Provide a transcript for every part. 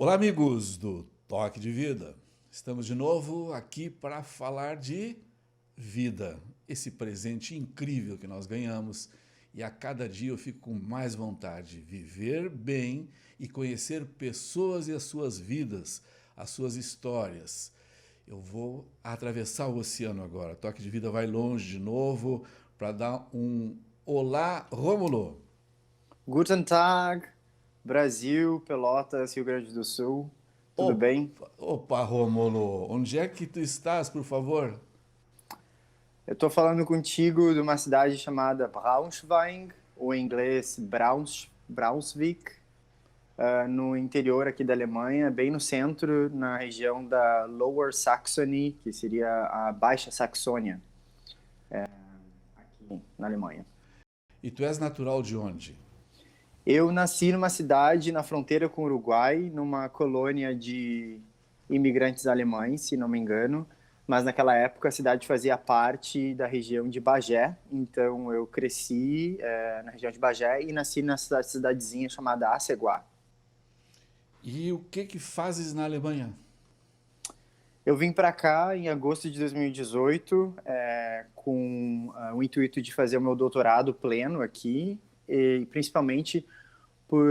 Olá, amigos do Toque de Vida. Estamos de novo aqui para falar de vida, esse presente incrível que nós ganhamos e a cada dia eu fico com mais vontade de viver bem e conhecer pessoas e as suas vidas, as suas histórias. Eu vou atravessar o oceano agora. Toque de Vida vai longe de novo para dar um olá, Rômulo. Guten Tag, Brasil, Pelotas, Rio Grande do Sul. Tudo bem? Opa, Rômulo, onde é que tu estás, por favor? Eu estou falando contigo de uma cidade chamada Braunschweig, ou em inglês Braunschweig, no interior aqui da Alemanha, bem no centro, na região da Lower Saxony, que seria a Baixa Saxônia, aqui na Alemanha. E tu és natural de onde? Eu nasci numa cidade na fronteira com o Uruguai, numa colônia de imigrantes alemães, se não me engano, mas naquela época a cidade fazia parte da região de Bagé, então eu cresci na região de Bagé e nasci na cidadezinha chamada Aceguá. E o que fazes na Alemanha? Eu vim para cá em agosto de 2018 com o intuito de fazer o meu doutorado pleno aqui, e principalmente por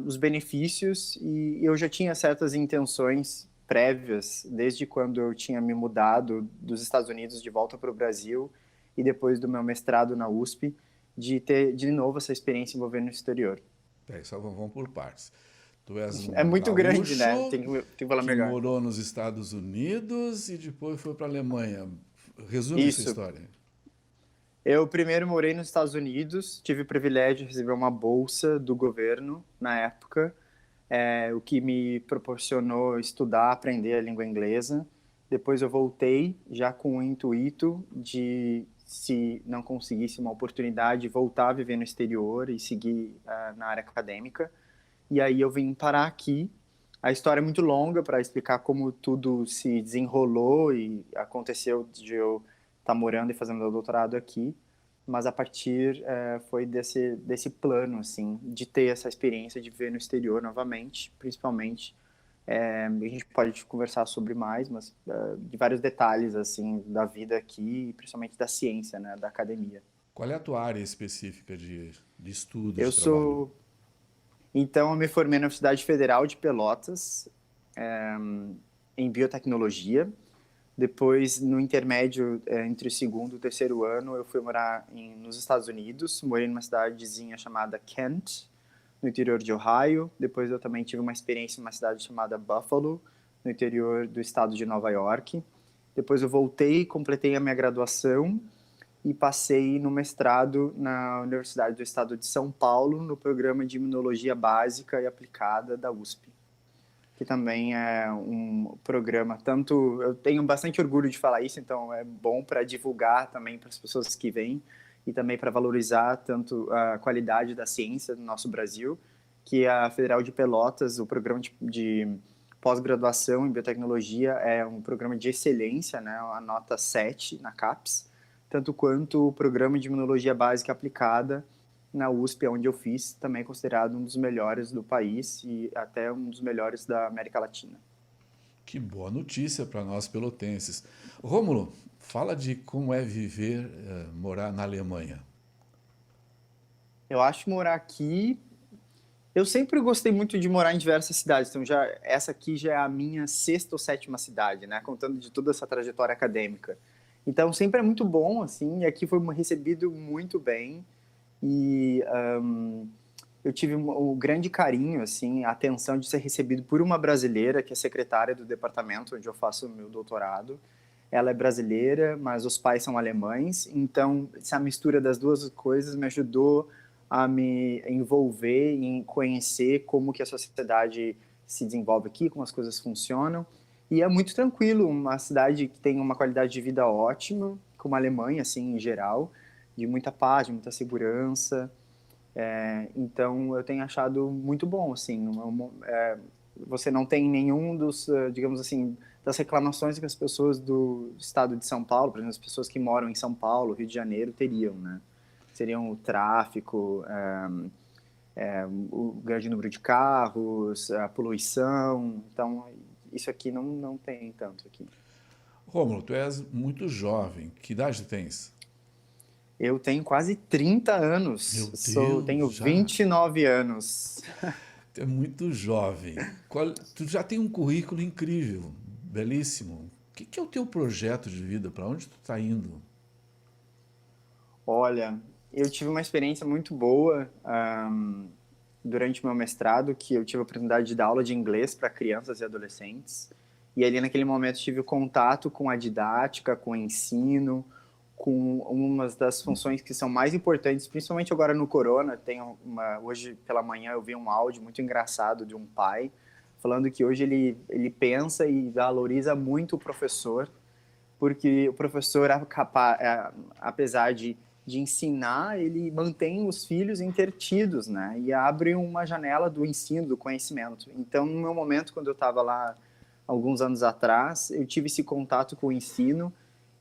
os benefícios, e eu já tinha certas intenções prévias desde quando eu tinha me mudado dos Estados Unidos de volta para o Brasil e depois do meu mestrado na USP, de ter de novo essa experiência envolvendo o exterior. Só vamos por partes. Tu és É um muito grande, né? gaúcho Tem que falar que melhor. morou nos Estados Unidos e depois foi para a Alemanha. Resume essa Isso. história. Eu primeiro morei nos Estados Unidos, tive o privilégio de receber uma bolsa do governo na época, o que me proporcionou estudar, aprender a língua inglesa. Depois eu voltei já com o intuito de, se não conseguisse uma oportunidade, voltar a viver no exterior e seguir na área acadêmica. E aí eu vim parar aqui. A história é muito longa para explicar como tudo se desenrolou e aconteceu de eu estar morando e fazendo meu doutorado aqui, mas a partir foi desse plano, assim, de ter essa experiência de viver no exterior novamente, principalmente. A gente pode conversar sobre mais, mas de vários detalhes, assim, da vida aqui e principalmente da ciência, né, da academia. Qual é a tua área específica de estudo, Eu de trabalho? sou... Então, eu me formei na Universidade Federal de Pelotas, em biotecnologia. Depois, no intermédio entre o segundo e o terceiro ano, eu fui morar nos Estados Unidos. Morei numa cidadezinha chamada Kent, no interior de Ohio. Depois, eu também tive uma experiência em uma cidade chamada Buffalo, no interior do estado de Nova York. Depois, eu voltei, completei a minha graduação e passei no mestrado na Universidade do Estado de São Paulo, no programa de Imunologia Básica e Aplicada da USP, que também é um programa, tanto eu tenho bastante orgulho de falar isso, então é bom para divulgar também para as pessoas que vêm e também para valorizar tanto a qualidade da ciência no nosso Brasil, que a Federal de Pelotas, o programa de pós-graduação em biotecnologia é um programa de excelência, né, a nota 7 na CAPES, tanto quanto o programa de imunologia básica aplicada na USP, onde eu fiz, também é considerado um dos melhores do país e até um dos melhores da América Latina. Que boa notícia para nós pelotenses. Rômulo, fala de como é viver, morar na Alemanha. Eu acho que morar aqui... Eu sempre gostei muito de morar em diversas cidades, então essa aqui já é a minha sexta ou sétima cidade, né, contando de toda essa trajetória acadêmica. Então sempre é muito bom, assim, e aqui foi recebido muito bem, e eu tive um grande carinho, assim, a atenção de ser recebido por uma brasileira, que é secretária do departamento onde eu faço o meu doutorado. Ela é brasileira, mas os pais são alemães, então essa mistura das duas coisas me ajudou a me envolver em conhecer como que a sociedade se desenvolve aqui, como as coisas funcionam. E é muito tranquilo, uma cidade que tem uma qualidade de vida ótima, como a Alemanha, assim, em geral, de muita paz, de muita segurança. Então, eu tenho achado muito bom, assim, você não tem nenhum dos, digamos assim, das reclamações que as pessoas do estado de São Paulo, por exemplo, as pessoas que moram em São Paulo, Rio de Janeiro, teriam, né? Seriam o tráfico, o grande número de carros, a poluição. Então, isso aqui não tem tanto aqui. Rômulo, tu és muito jovem. Que idade tu tens? Eu tenho quase 30 Meu anos, Deus, tenho já. 29 anos. Tu é muito jovem. Tu já tem um currículo incrível, belíssimo. O que é o teu projeto de vida? Para onde tu está indo? Olha, eu tive uma experiência muito boa durante meu mestrado, que eu tive a oportunidade de dar aula de inglês para crianças e adolescentes. E ali naquele momento tive o contato com a didática, com o ensino, com uma das funções que são mais importantes, principalmente agora no corona. Hoje pela manhã eu vi um áudio muito engraçado de um pai falando que hoje ele pensa e valoriza muito o professor, porque o professor é capaz, apesar de ensinar, ele mantém os filhos entretidos, né? E abre uma janela do ensino, do conhecimento. Então, no meu momento, quando eu estava lá, alguns anos atrás, eu tive esse contato com o ensino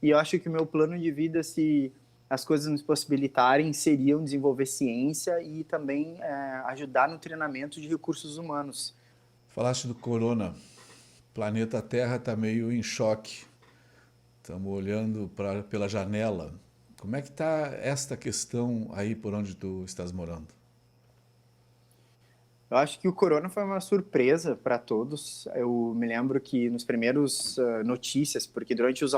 e eu acho que o meu plano de vida, se as coisas nos possibilitarem, seriam desenvolver ciência e também ajudar no treinamento de recursos humanos. Falaste do corona. O planeta Terra está meio em choque. Estamos olhando pela janela. Como é que está esta questão aí por onde tu estás morando? Eu acho que o corona foi uma surpresa para todos. Eu me lembro que nos primeiros notícias, porque durante os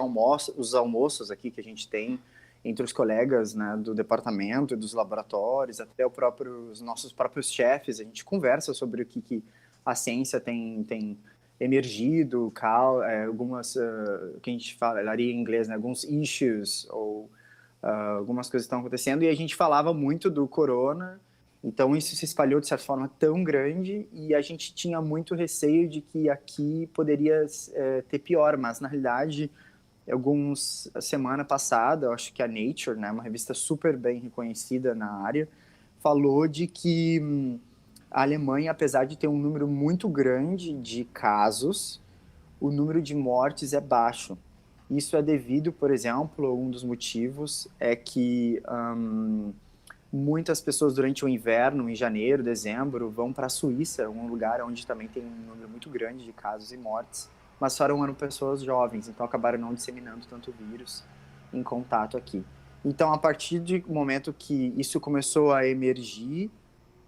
almoços aqui que a gente tem entre os colegas, né, do departamento e dos laboratórios, até os nossos próprios chefes, a gente conversa sobre o que a ciência tem emergido, algumas que a gente falaria em inglês, né, alguns issues ou algumas coisas estão acontecendo, e a gente falava muito do corona. Então isso se espalhou de certa forma tão grande e a gente tinha muito receio de que aqui poderia ter pior, mas na realidade, semana passada, eu acho que a Nature, né, uma revista super bem reconhecida na área, falou de que a Alemanha, apesar de ter um número muito grande de casos, o número de mortes é baixo. Isso é devido, por exemplo, um dos motivos é que muitas pessoas durante o inverno, em janeiro, dezembro, vão para a Suíça, um lugar onde também tem um número muito grande de casos e mortes, mas eram pessoas jovens, então acabaram não disseminando tanto vírus em contato aqui. Então, a partir do momento que isso começou a emergir,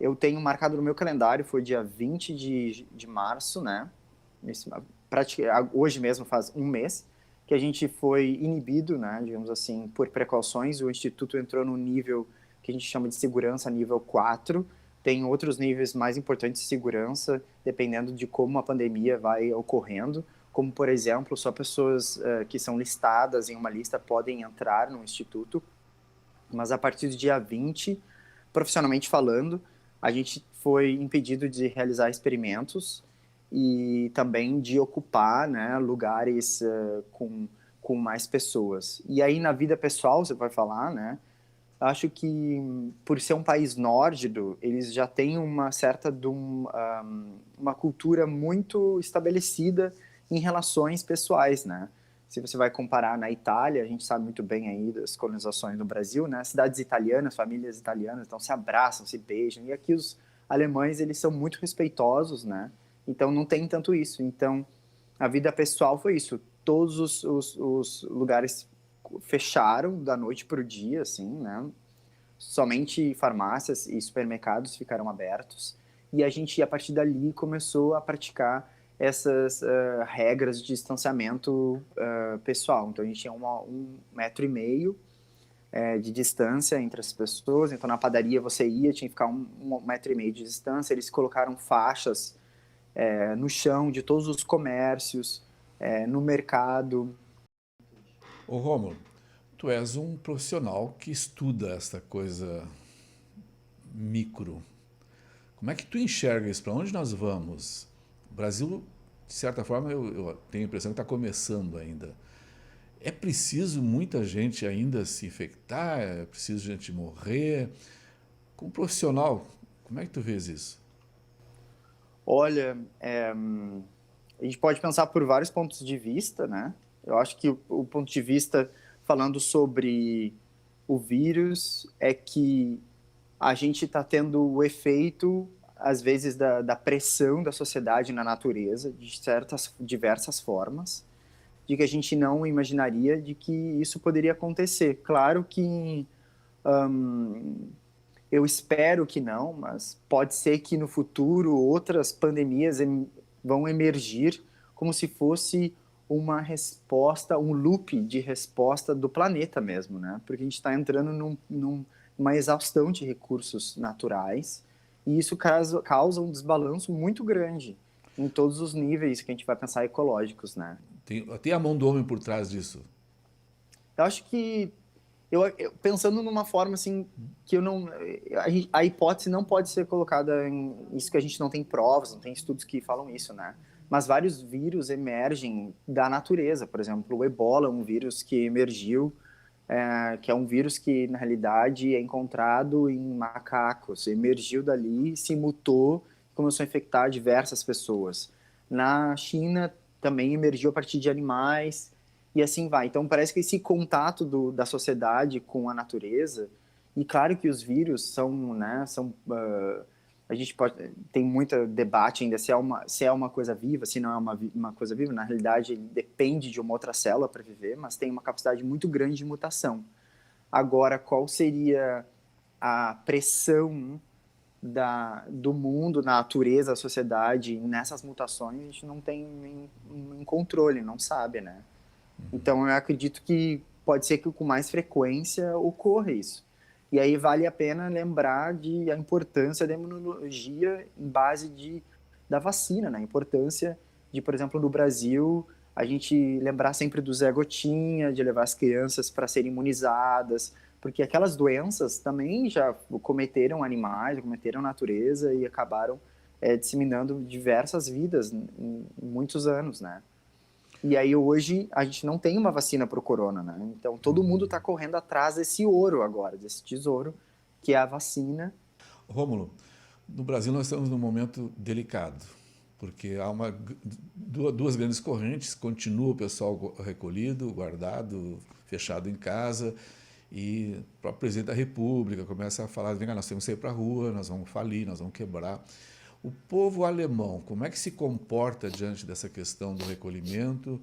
eu tenho marcado no meu calendário, foi dia 20 de março, né? Hoje mesmo faz um mês, que a gente foi inibido, né, digamos assim, por precauções. O Instituto entrou no nível que a gente chama de segurança nível 4. Tem outros níveis mais importantes de segurança, dependendo de como a pandemia vai ocorrendo, como, por exemplo, só pessoas que são listadas em uma lista podem entrar no Instituto, mas a partir do dia 20, profissionalmente falando, a gente foi impedido de realizar experimentos e também de ocupar, né, lugares com mais pessoas. E aí, na vida pessoal, você vai falar, né, acho que, por ser um país nórdico, eles já têm uma certa uma cultura muito estabelecida em relações pessoais, né? Se você vai comparar na Itália, a gente sabe muito bem aí das colonizações no Brasil, né? Cidades italianas, famílias italianas, então se abraçam, se beijam. E aqui os alemães, eles são muito respeitosos, né? Então não tem tanto isso. Então a vida pessoal foi isso. Todos os lugares fecharam da noite para o dia, assim, né? Somente farmácias e supermercados ficaram abertos. E a gente, a partir dali, começou a praticar essas regras de distanciamento pessoal. Então, a gente tinha 1,5 metro de distância entre as pessoas. Então, na padaria você ia, tinha que ficar 1,5 metro de distância. Eles colocaram faixas no chão de todos os comércios, no mercado. Ô Rômulo, tu és um profissional que estuda esta coisa micro. Como é que tu enxerga isso? Para onde nós vamos? O Brasil, de certa forma, eu tenho a impressão que está começando ainda. É preciso muita gente ainda se infectar? É preciso gente morrer? Como profissional, como é que tu vês isso? Olha, a gente pode pensar por vários pontos de vista, né? Eu acho que o ponto de vista falando sobre o vírus é que a gente está tendo o efeito, às vezes, da pressão da sociedade na natureza, de diversas formas, de que a gente não imaginaria de que isso poderia acontecer. Claro que eu espero que não, mas pode ser que no futuro outras pandemias vão emergir como se fosse uma resposta, um loop de resposta do planeta mesmo, né? Porque a gente está entrando numa exaustão de recursos naturais e isso causa um desbalanço muito grande em todos os níveis que a gente vai pensar ecológicos, né? Tem a mão do homem por trás disso. Eu acho que pensando numa forma assim que eu não a hipótese não pode ser colocada em isso, que a gente não tem provas, não tem estudos que falam isso, né? Mas vários vírus emergem da natureza. Por exemplo, o Ebola é um vírus que emergiu, que é um vírus que na realidade é encontrado em macacos, emergiu dali, se mutou, começou a infectar diversas pessoas. Na China também emergiu a partir de animais e assim vai. Então parece que esse contato da sociedade com a natureza, e claro que os vírus são, né, a gente tem muito debate ainda se é uma coisa viva, se não é uma coisa viva. Na realidade, ele depende de uma outra célula para viver, mas tem uma capacidade muito grande de mutação. Agora, qual seria a pressão do mundo, na natureza, a sociedade, nessas mutações? A gente não tem nem controle, não sabe, né? Então, eu acredito que pode ser que com mais frequência ocorra isso. E aí vale a pena lembrar a importância da imunologia em base da vacina, né? A importância de, por exemplo, no Brasil, a gente lembrar sempre do Zé Gotinha, de levar as crianças para serem imunizadas, porque aquelas doenças também já cometeram animais, cometeram natureza e acabaram disseminando diversas vidas em muitos anos, né? E aí hoje a gente não tem uma vacina para o corona, né? Então todo mundo está correndo atrás desse ouro agora, desse tesouro, que é a vacina. Rômulo, no Brasil nós estamos num momento delicado, porque há duas grandes correntes, continua o pessoal recolhido, guardado, fechado em casa, e o próprio presidente da República começa a falar, vem cá, nós temos que sair para a rua, nós vamos falir, nós vamos quebrar. O povo alemão, como é que se comporta diante dessa questão do recolhimento?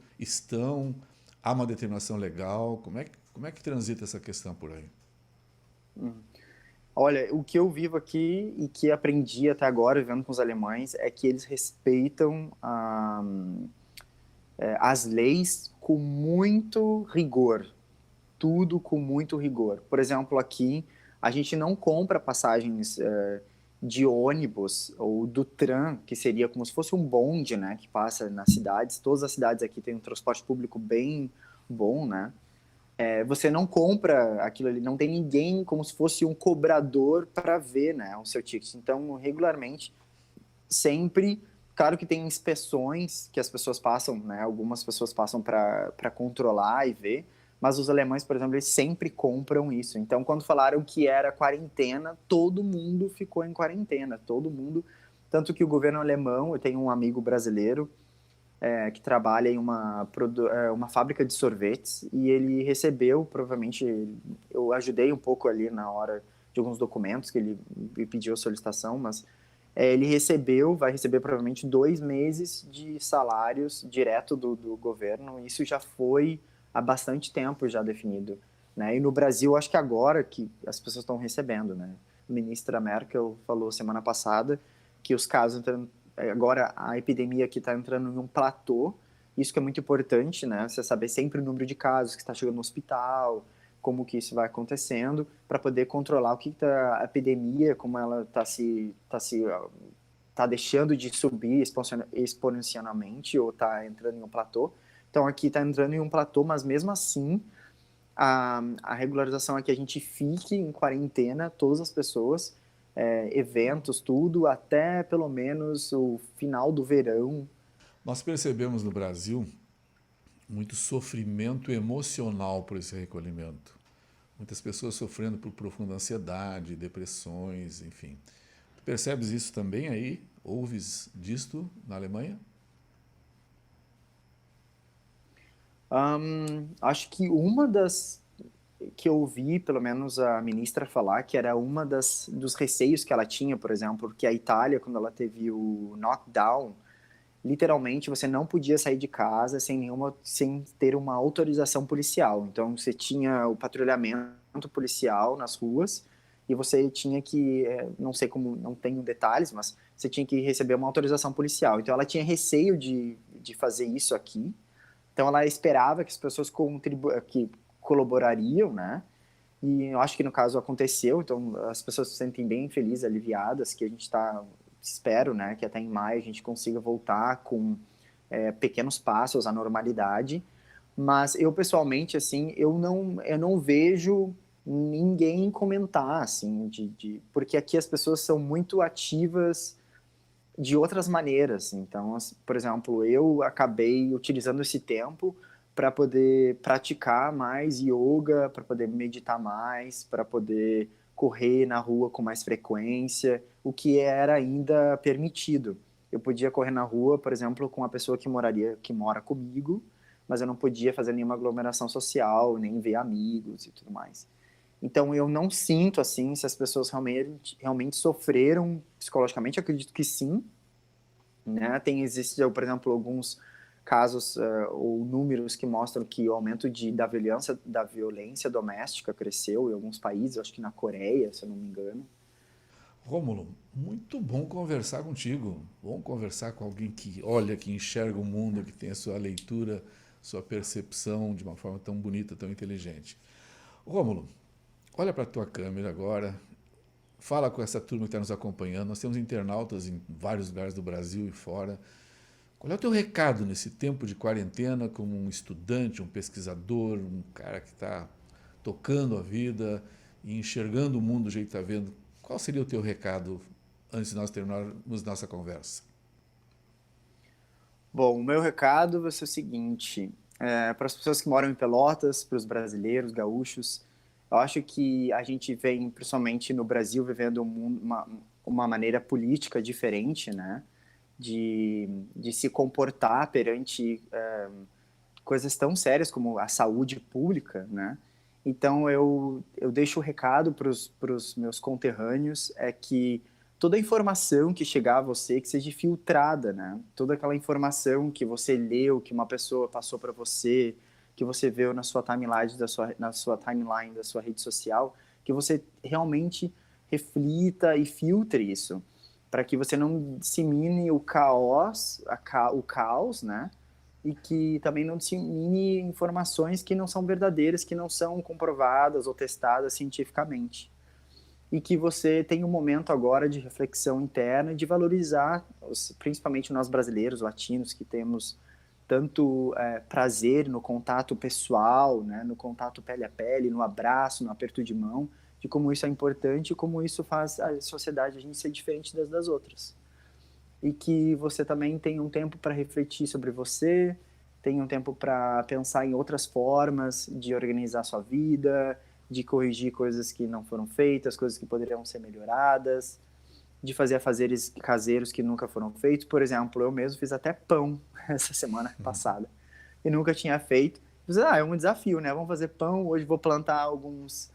Há uma determinação legal? Como é que transita essa questão por aí? Olha, o que eu vivo aqui e que aprendi até agora, vivendo com os alemães, é que eles respeitam as leis com muito rigor. Tudo com muito rigor. Por exemplo, aqui a gente não compra passagens de ônibus ou do tram, que seria como se fosse um bonde, né, que passa nas cidades. Todas as cidades aqui têm um transporte público bem bom, né? Você não compra aquilo ali, não tem ninguém como se fosse um cobrador para ver, né, o seu ticket. Então, regularmente, sempre, claro que tem inspeções que as pessoas passam, né, algumas pessoas passam para controlar e ver, mas os alemães, por exemplo, eles sempre compram isso. Então, quando falaram que era quarentena, todo mundo ficou em quarentena, todo mundo. Tanto que o governo alemão, eu tenho um amigo brasileiro que trabalha em uma fábrica de sorvetes e ele recebeu, provavelmente, eu ajudei um pouco ali na hora de alguns documentos que ele me pediu a solicitação, mas ele vai receber provavelmente 2 meses de salários direto do governo. Isso já foi há bastante tempo já definido, né? E no Brasil, acho que agora que as pessoas estão recebendo, né? A ministra Merkel falou semana passada que os casos agora a epidemia aqui está entrando em um platô. Isso que é muito importante, né? Você saber sempre o número de casos que está chegando no hospital, como que isso vai acontecendo, para poder controlar o que tá a epidemia, como ela tá deixando de subir exponencialmente ou está entrando em um platô. Então aqui está entrando em um platô, mas mesmo assim a regularização é que a gente fique em quarentena, todas as pessoas, eventos, tudo, até pelo menos o final do verão. Nós percebemos no Brasil muito sofrimento emocional por esse recolhimento. Muitas pessoas sofrendo por profunda ansiedade, depressões, enfim. Tu percebes isso também aí? Ouves disto na Alemanha? Acho que uma das que eu ouvi, pelo menos a ministra falar, que era uma dos receios que ela tinha, por exemplo, porque a Itália, quando ela teve o knockdown, literalmente você não podia sair de casa sem ter uma autorização policial. Então você tinha o patrulhamento policial nas ruas e você tinha que, não sei como, não tenho detalhes, mas você tinha que receber uma autorização policial. Então ela tinha receio de fazer isso aqui. Então ela esperava que as pessoas que colaborariam, né? E eu acho que no caso aconteceu, então as pessoas se sentem bem felizes, aliviadas, que a gente está, espero, né, que até em maio a gente consiga voltar com pequenos passos à normalidade. Mas eu pessoalmente, assim, eu não vejo ninguém comentar, assim, porque aqui as pessoas são muito ativas de outras maneiras. Então, por exemplo, eu acabei utilizando esse tempo para poder praticar mais yoga, para poder meditar mais, para poder correr na rua com mais frequência, o que era ainda permitido. Eu podia correr na rua, por exemplo, com uma pessoa que mora comigo, mas eu não podia fazer nenhuma aglomeração social, nem ver amigos e tudo mais. Então, eu não sinto, assim, se as pessoas realmente sofreram psicologicamente. Eu acredito que sim, né? Existem, por exemplo, alguns casos ou números que mostram que o aumento da violência doméstica cresceu em alguns países, acho que na Coreia, se eu não me engano. Rômulo, muito bom conversar contigo. Bom conversar com alguém que olha, que enxerga o mundo, que tem a sua leitura, sua percepção de uma forma tão bonita, tão inteligente. Rômulo, olha para a tua câmera agora, fala com essa turma que está nos acompanhando. Nós temos internautas em vários lugares do Brasil e fora. Qual é o teu recado nesse tempo de quarentena, como um estudante, um pesquisador, um cara que está tocando a vida e enxergando o mundo do jeito que está vendo? Qual seria o teu recado antes de nós terminarmos nossa conversa? Bom, o meu recado vai ser o seguinte, para as pessoas que moram em Pelotas, para os brasileiros, gaúchos, eu acho que a gente vem, principalmente no Brasil, vivendo uma maneira política diferente, né? De se comportar perante coisas tão sérias como a saúde pública, né? Então, eu deixo o recado para os meus conterrâneos, que toda a informação que chegar a você, que seja filtrada, né? Toda aquela informação que você leu, que uma pessoa passou para você, que você viu na sua timeline da sua rede social, que você realmente reflita e filtre isso, para que você não dissemine o caos, né? E que também não dissemine informações que não são verdadeiras, que não são comprovadas ou testadas cientificamente. E que você tenha um momento agora de reflexão interna e de valorizar, principalmente nós brasileiros, latinos, que temos tanto prazer no contato pessoal, né, no contato pele a pele, no abraço, no aperto de mão, de como isso é importante e como isso faz a sociedade a gente ser diferente das outras. E que você também tenha um tempo para refletir sobre você, tenha um tempo para pensar em outras formas de organizar sua vida, de corrigir coisas que não foram feitas, coisas que poderiam ser melhoradas, de fazer afazeres caseiros que nunca foram feitos. Por exemplo, eu mesmo fiz até pão essa semana passada e nunca tinha feito. É um desafio, né? Vamos fazer pão. Hoje vou plantar alguns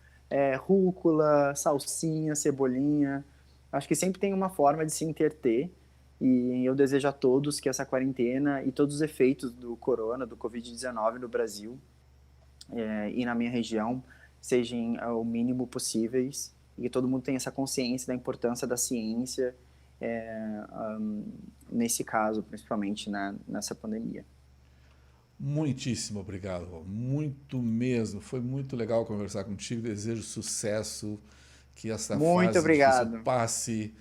rúcula, salsinha, cebolinha. Acho que sempre tem uma forma de se interter. E eu desejo a todos que essa quarentena e todos os efeitos do corona, do Covid-19 no Brasil e na minha região sejam o mínimo possíveis e que todo mundo tenha essa consciência da importância da ciência nesse caso, principalmente nessa pandemia. Muitíssimo obrigado, Rômulo. Muito mesmo. Foi muito legal conversar contigo. Desejo sucesso, que essa Muito fase difícil obrigado. passe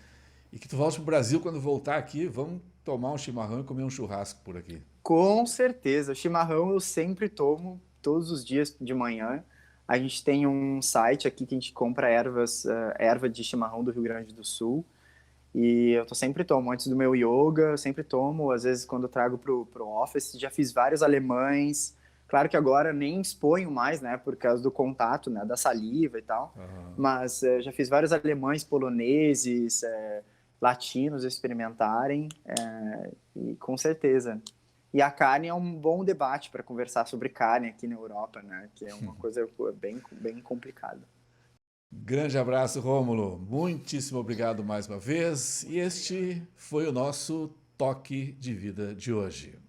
e que tu volte para o Brasil quando voltar aqui. Vamos tomar um chimarrão e comer um churrasco por aqui. Com certeza. O chimarrão eu sempre tomo, todos os dias de manhã. A gente tem um site aqui que a gente compra erva de chimarrão do Rio Grande do Sul. E eu sempre tomo, antes do meu yoga, eu sempre tomo, às vezes quando eu trago pro office, já fiz vários alemães. Claro que agora nem exponho mais, né, por causa do contato, né, da saliva e tal. Uhum. Mas já fiz vários alemães, poloneses, latinos experimentarem, e com certeza. E a carne é um bom debate para conversar sobre carne aqui na Europa, né? Que é uma coisa bem complicada. Grande abraço, Rômulo. Muitíssimo obrigado mais uma vez. E este foi o nosso Toque de Vida de hoje.